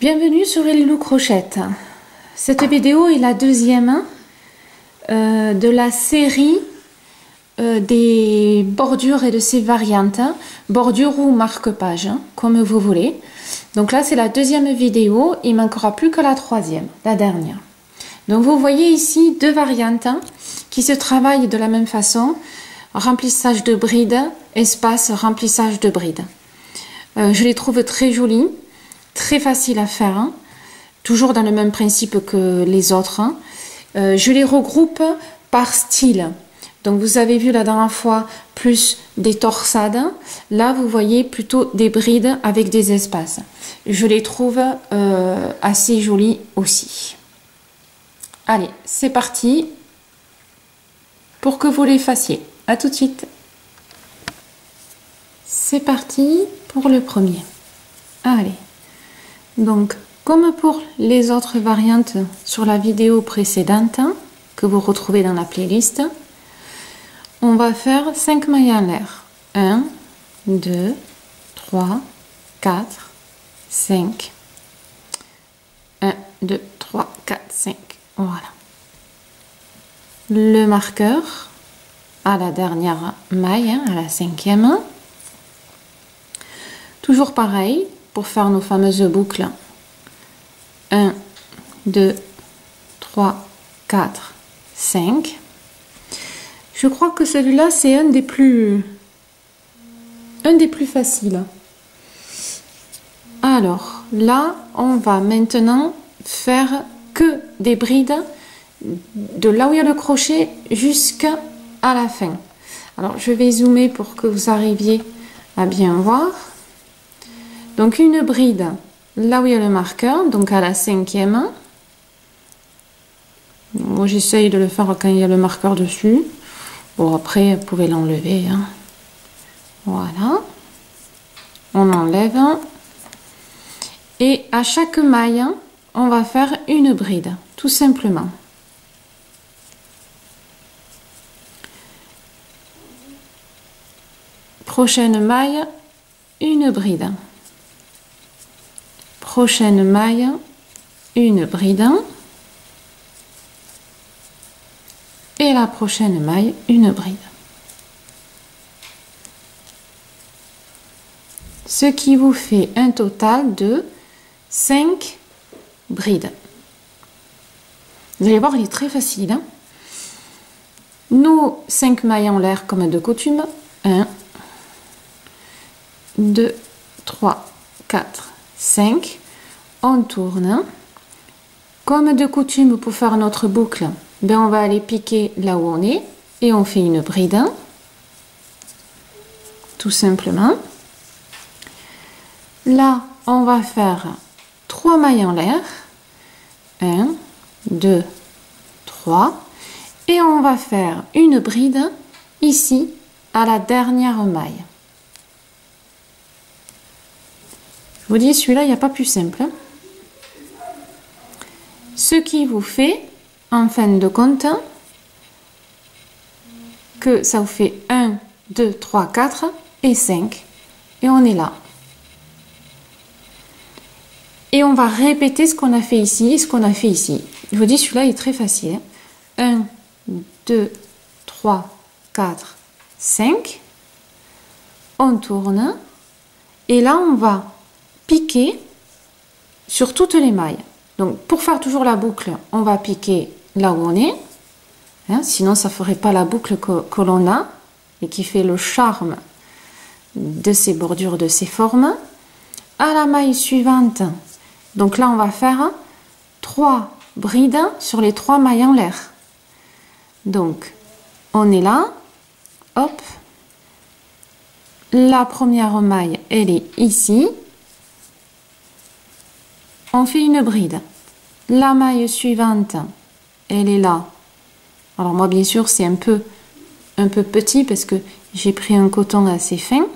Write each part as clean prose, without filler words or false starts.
Bienvenue sur Elilou Crochette. Cette vidéo est la deuxième de la série des bordures et de ses variantes, bordure ou marque-page, comme vous voulez. Donc là c'est la deuxième vidéo, il manquera plus que la troisième, la dernière. Donc vous voyez ici deux variantes qui se travaillent de la même façon, remplissage de bride, espace, remplissage de bride. Je les trouve très jolies. Très facile à faire, hein. Toujours dans le même principe que les autres. Hein. Je les regroupe par style. Donc vous avez vu la dernière fois plus des torsades. Là vous voyez plutôt des brides avec des espaces. Je les trouve assez jolies aussi. Allez, c'est parti pour que vous les fassiez. À tout de suite. C'est parti pour le premier. Allez. Donc, comme pour les autres variantes sur la vidéo précédente, que vous retrouvez dans la playlist, on va faire 5 mailles en l'air. 1, 2, 3, 4, 5. 1, 2, 3, 4, 5. Voilà. Le marqueur à la dernière maille, hein, à la cinquième. Toujours pareil. Pour faire nos fameuses boucles. 1, 2, 3, 4, 5. Je crois que celui-là, c'est un des plus faciles. Alors, là, on va maintenant faire que des brides de là où il y a le crochet jusqu'à la fin. Alors, je vais zoomer pour que vous arriviez à bien voir. Donc une bride là où il y a le marqueur, donc à la cinquième. Moi j'essaye de le faire quand il y a le marqueur dessus. Bon après vous pouvez l'enlever. Hein. Voilà. On enlève. Et à chaque maille, on va faire une bride, tout simplement. Prochaine maille, une bride. Prochaine maille, une bride. Et la prochaine maille, une bride. Ce qui vous fait un total de 5 brides. Vous allez voir, il est très facile. Hein. Nos 5 mailles en l'air comme de coutume. 1, 2, 3, 4, 5. On tourne. Comme de coutume pour faire notre boucle, ben on va aller piquer là où on est et on fait une bride. Tout simplement. Là, on va faire 3 mailles en l'air. 1, 2, 3. Et on va faire une bride ici à la dernière maille. Je vous dis, celui-là, il n'y a pas plus simple. Ce qui vous fait, en fin de compte, que ça vous fait 1, 2, 3, 4 et 5. Et on est là. Et on va répéter ce qu'on a fait ici et ce qu'on a fait ici. Je vous dis, celui-là est très facile. 1, 2, 3, 4, 5. On tourne. Et là, on va piquer sur toutes les mailles. Donc, pour faire toujours la boucle, on va piquer là où on est. Hein, sinon, ça ne ferait pas la boucle que l'on a et qui fait le charme de ces bordures, de ces formes. À la maille suivante, donc là, on va faire 3 brides sur les 3 mailles en l'air. Donc, on est là. Hop. La première maille, elle est ici. On fait une bride. La maille suivante, elle est là. Alors moi, bien sûr, c'est un peu petit parce que j'ai pris un coton assez fin.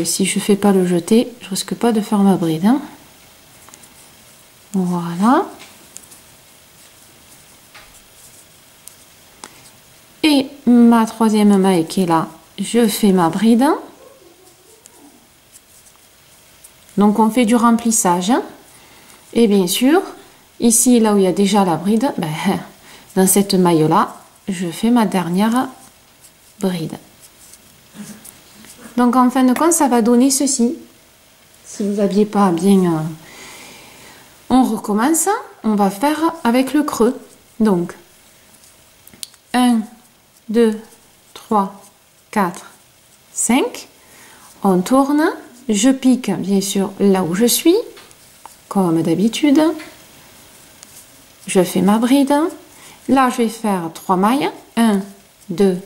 Si je ne fais pas le jeter, je risque pas de faire ma bride. Hein. Voilà. Et ma troisième maille qui est là, je fais ma bride. Donc on fait du remplissage. Et bien sûr, ici, là où il y a déjà la bride, ben, dans cette maille-là, je fais ma dernière bride. Donc en fin de compte, ça va donner ceci. Si vous n'aviez pas bien... on recommence, on va faire avec le creux. Donc, 1, 2, 3, 4, 5. On tourne, je pique bien sûr là où je suis, comme d'habitude. Je fais ma bride. Là, je vais faire 3 mailles. 1, 2,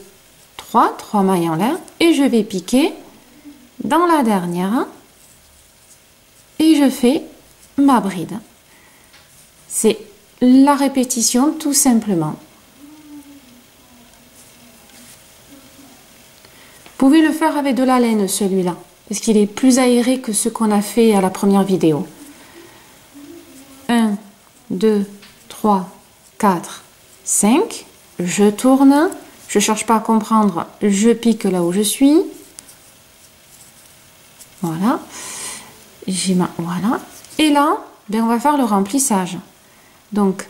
3 mailles en l'air. Et je vais piquer dans la dernière. Et je fais ma bride. C'est la répétition tout simplement. Vous pouvez le faire avec de la laine celui-là, parce qu'il est plus aéré que ce qu'on a fait à la première vidéo. 1, 2, 3, 4, 5. Je tourne, je ne cherche pas à comprendre, je pique là où je suis. Voilà. Voilà. Et là, ben, on va faire le remplissage. Donc,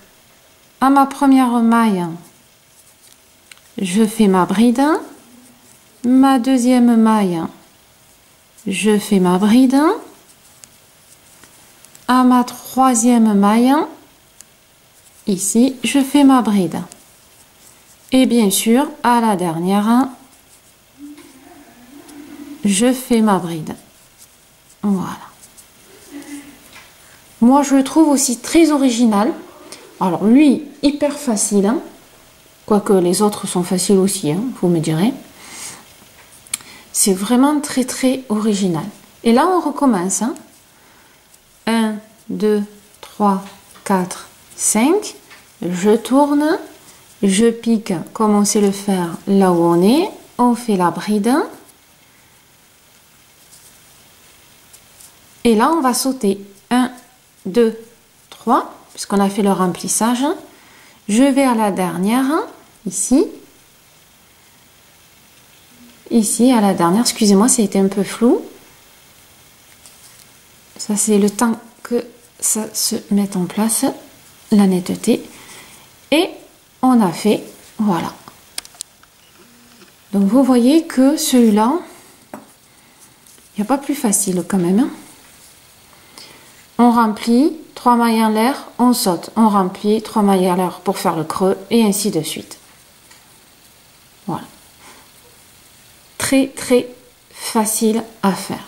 à ma première maille, je fais ma bride. Ma deuxième maille, je fais ma bride. À ma troisième maille, ici, je fais ma bride. Et bien sûr, à la dernière, je fais ma bride. Voilà. Moi, je le trouve aussi très original. Alors, lui, hyper facile. Hein. Quoique les autres sont faciles aussi, hein, vous me direz. C'est vraiment très, très original. Et là, on recommence. Hein. 1, 2, 3, 4, 5. Je tourne. Je pique comme on sait le faire là où on est. On fait la bride. Et là, on va sauter. 1, 2, 3. Puisqu'on a fait le remplissage. Je vais à la dernière. Ici. Ici, à la dernière. Excusez-moi, ça a été un peu flou. Ça, c'est le temps que ça se mette en place. La netteté. Et on a fait, voilà. Donc, vous voyez que celui-là, il n'y a pas plus facile quand même. Hein. On remplit 3 mailles en l'air, on saute. On remplit 3 mailles en l'air pour faire le creux et ainsi de suite. Voilà. Très, très facile à faire.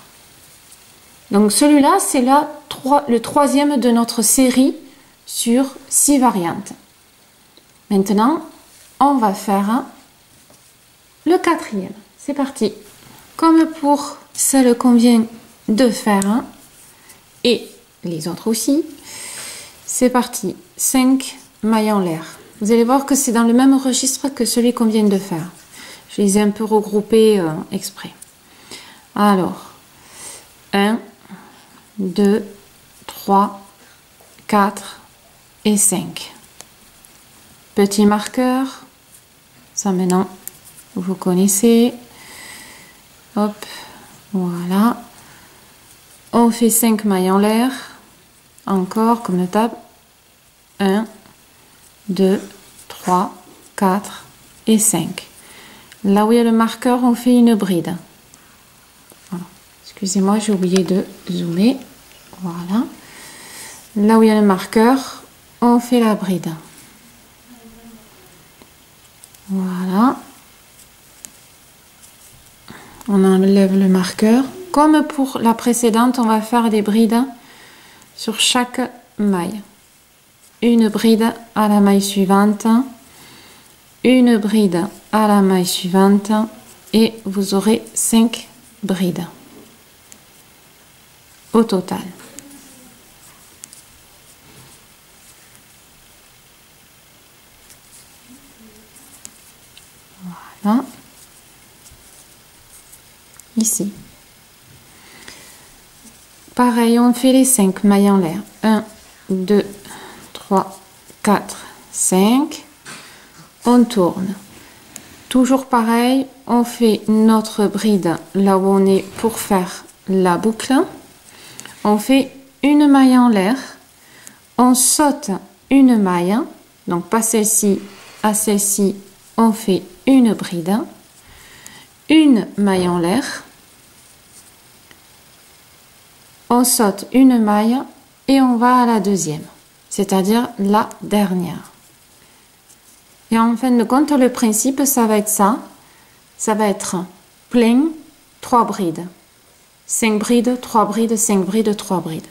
Donc, celui-là, c'est le troisième de notre série sur 6 variantes. Maintenant, on va faire le quatrième. C'est parti. Comme pour celle qu'on vient de faire, et les autres aussi, c'est parti. 5 mailles en l'air. Vous allez voir que c'est dans le même registre que celui qu'on vient de faire. Je les ai un peu regroupés exprès. Alors, 1, 2, 3, 4 et 5. Petit marqueur, ça maintenant vous connaissez. Hop, voilà. On fait 5 mailles en l'air. Encore comme le tab. 1, 2, 3, 4 et 5. Là où il y a le marqueur, on fait une bride. Voilà. Excusez-moi, j'ai oublié de zoomer. Voilà. Là où il y a le marqueur, on fait la bride. Voilà. On enlève le marqueur. Comme pour la précédente, on va faire des brides sur chaque maille. Une bride à la maille suivante. Une bride à la maille suivante. Et vous aurez 5 brides au total. Voilà. Ici. Pareil, on fait les 5 mailles en l'air. 1, 2, 3, 4, 5. On tourne. Toujours pareil, on fait notre bride là où on est pour faire la boucle. on fait une maille en l'air, on saute une maille, donc pas celle-ci à celle-ci, on fait une bride, une maille en l'air, on saute une maille et on va à la deuxième, c'est-à-dire la dernière. Et en fin de compte, le principe, ça va être ça. Ça va être plein, 3 brides. 5 brides, 3 brides, 5 brides, 3 brides.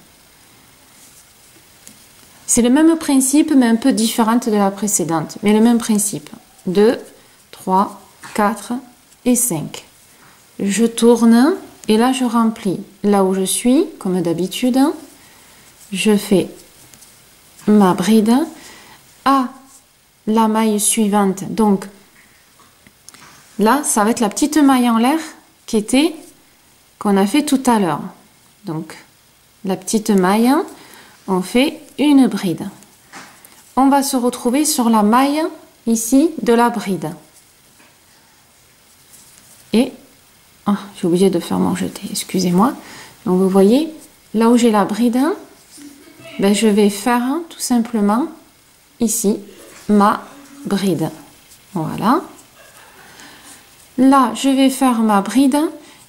C'est le même principe, mais un peu différente de la précédente. Mais le même principe. 2, 3, 4 et 5. Je tourne et là, je remplis. Là où je suis, comme d'habitude, je fais ma bride à la maille suivante. Donc là, ça va être la petite maille en l'air qu'on a fait tout à l'heure. Donc la petite maille, on fait une bride. On va se retrouver sur la maille ici de la bride. Et j'ai oublié de faire mon jeté, excusez-moi. Donc vous voyez, là où j'ai la bride, ben, je vais faire tout simplement ici ma bride. Voilà. Là, je vais faire ma bride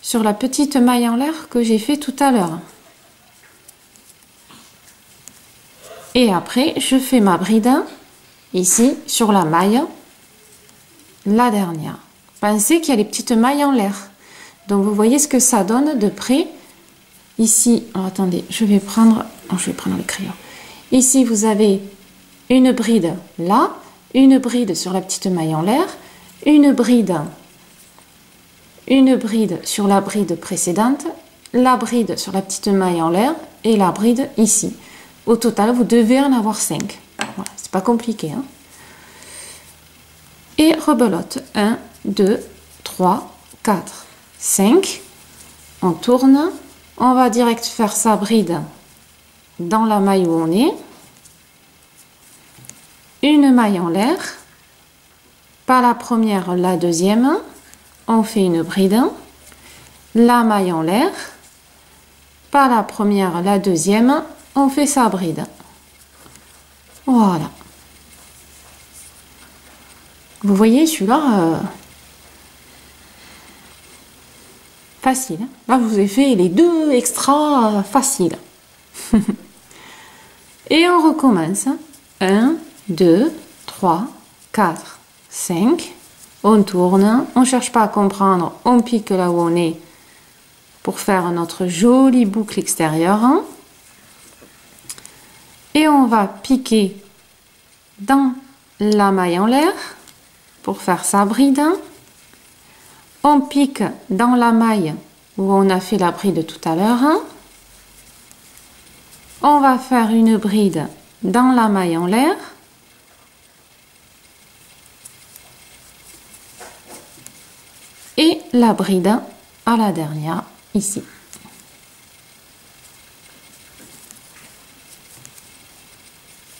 sur la petite maille en l'air que j'ai fait tout à l'heure. Et après, je fais ma bride ici sur la maille, la dernière. Pensez qu'il y a les petites mailles en l'air. Donc, vous voyez ce que ça donne de près. Ici, alors, attendez, je vais prendre le crayon. Ici, vous avez une bride là, une bride sur la petite maille en l'air, une bride sur la bride précédente, la bride sur la petite maille en l'air et la bride ici. Au total, vous devez en avoir 5. Voilà, c'est pas compliqué. Hein. Et rebelote. 1, 2, 3, 4, 5. On tourne. On va direct faire sa bride dans la maille où on est. Une maille en l'air, pas la première, la deuxième, on fait une bride, la maille en l'air, pas la première, la deuxième, on fait sa bride. Voilà. Vous voyez, celui-là, facile. Là, je vous ai fait les deux extra faciles. Et on recommence. 1, 2, 3, 4, 5. On tourne. On ne cherche pas à comprendre. On pique là où on est pour faire notre jolie boucle extérieure. Et on va piquer dans la maille en l'air pour faire sa bride. On pique dans la maille où on a fait la bride tout à l'heure. On va faire une bride dans la maille en l'air. Et la bride à la dernière, ici.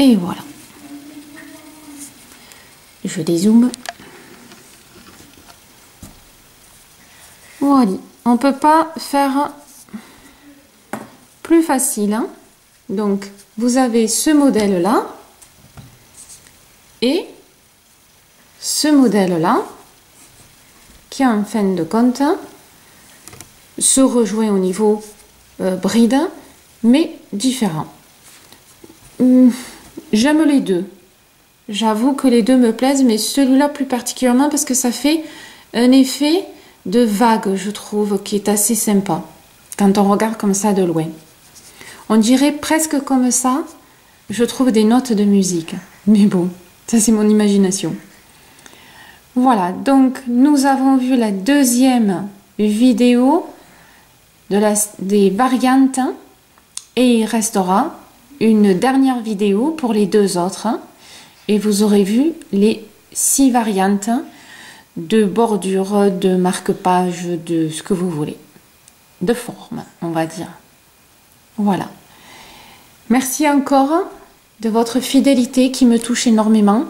Et voilà. Je dézoome. Voilà. On ne peut pas faire plus facile. Hein. Donc, vous avez ce modèle-là et ce modèle-là qui, en fin de compte, se rejoint au niveau bride, mais différent. J'aime les deux. J'avoue que les deux me plaisent, mais celui-là plus particulièrement parce que ça fait un effet de vague, je trouve, qui est assez sympa quand on regarde comme ça de loin. On dirait presque comme ça, je trouve des notes de musique. Mais bon, ça c'est mon imagination. Voilà, donc nous avons vu la deuxième vidéo des variantes et il restera une dernière vidéo pour les deux autres et vous aurez vu les 6 variantes de bordure, de marque-page, de ce que vous voulez, de forme, on va dire. Voilà. Merci encore de votre fidélité qui me touche énormément.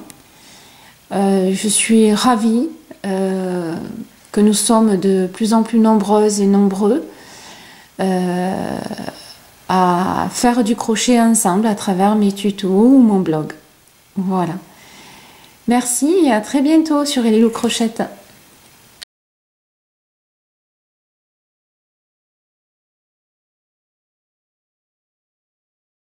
Je suis ravie que nous sommes de plus en plus nombreuses et nombreux. à faire du crochet ensemble à travers mes tutos ou mon blog. Voilà. Merci et à très bientôt sur Hello Crochette.